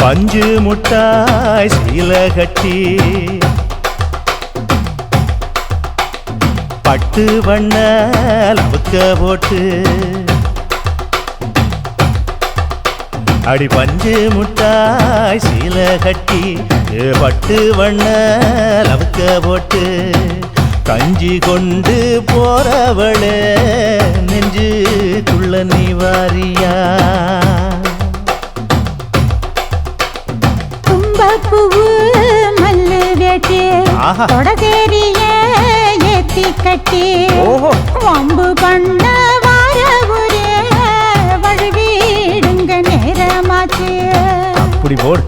பஞ்சு முட்டாய் சீல கட்டி பட்டு வண்ண லவுக்க போட்டு அடி பஞ்சு முட்டாய் சீல கட்டி பட்டு வண்ண லவுக்க போட்டு கஞ்சி கொண்டு போறவளே நெஞ்சுக்குள்ள நீ வாரியா பூவு மல்லு வேட்டி தொடதேரிய ஏத்தி கட்டி வம்பு பண்ண வார ஊரே வழுவிடுங்க நேரமாச்சு அப்படி போடு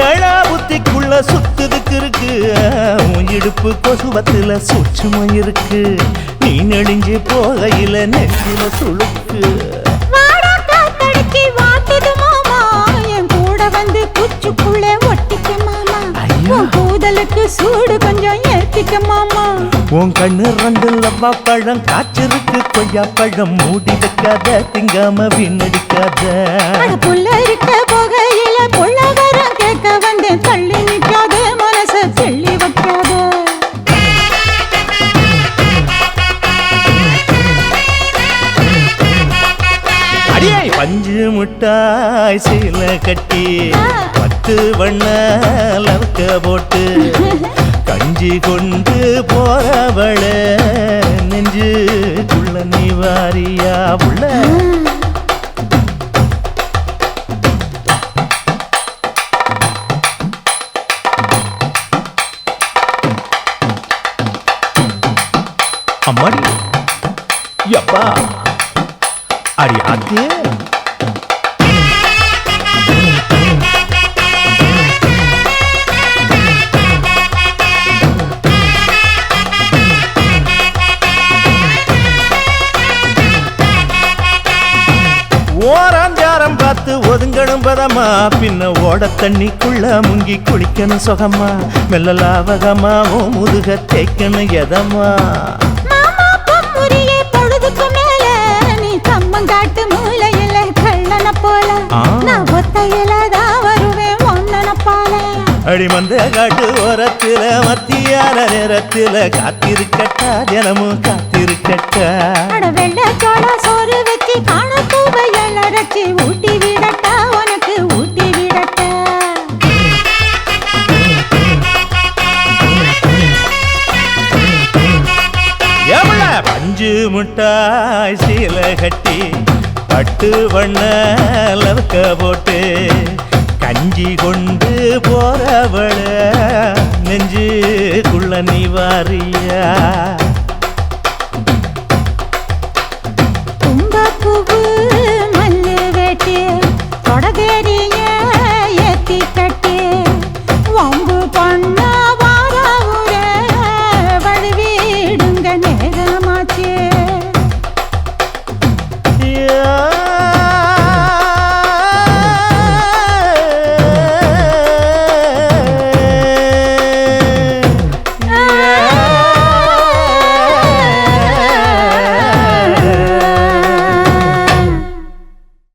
ஏழா புத்திக்குள்ள சுத்துதுக்கு இருக்கு உன் இடுப்பு கொசுவத்துல சூட்சுமம் இருக்கு நீ நெளிஞ்சு போகையில நெஞ்சில சுளுக்கு என் கூட வந்து குச்சுக்குள்ளே ஒட்டிக்க மாமா கூதலுக்கு சூடு கொஞ்சம் ஏத்திக்க மாமா உன் கண்ணு ரெண்டு லவ்வா பழம் காய்ச்சிருக்கு கொய்யா பழம் மூடி வைக்காத திங்காம வீணடிக்காத புள்ள இருக்க போகையில புள்ளகரம் கேட்க வந்தேன் தள்ளி நிற்காத மனச தெள்ளி வைக்காத அடியே பஞ்சு முட்டாய் சீல கட்டி பத்து வண்ண லவுக்க போட்டு கஞ்சி கொண்டு போறவள நெஞ்சுக்குள்ள நீ வாரியா உள்ள அம்மாடி யப்பா அடி ஆத்தே ஓராஞ்சாரம் பார்த்து ஒதுங்கணும் பதமா பின்ன ஓட தண்ணிக்குள்ள முங்கி குளிக்கணும் சுகமா மெல்ல லாவகமா ஓ முதுக தேய்க்கணும் எதமா பொழுதுக்கு மேல நீ கம்மங்காட்டு மூலையில கள்ளன போல நான் ஒத்தையில தான் வருவேன் ஒன்னன போல அடிமந்த காட்டு ஓரத்துல மத்தியான நேரத்துல காத்திருக்கட்டா தினமும் காத்திருக்கட்டா வெள்ள சோள சோறு வச்சு காண பூவையல் அரைச்சி ஊட்டி விடட்டா உனக்கு ஊட்டி விடட்டா பஞ்சு முட்டாய் சீல கட்டி பட்டு வண்ண லவுக்க போட்டு கஞ்சி கொண்டு போறவள நெஞ்சுக்குள்ள நீ வாரியா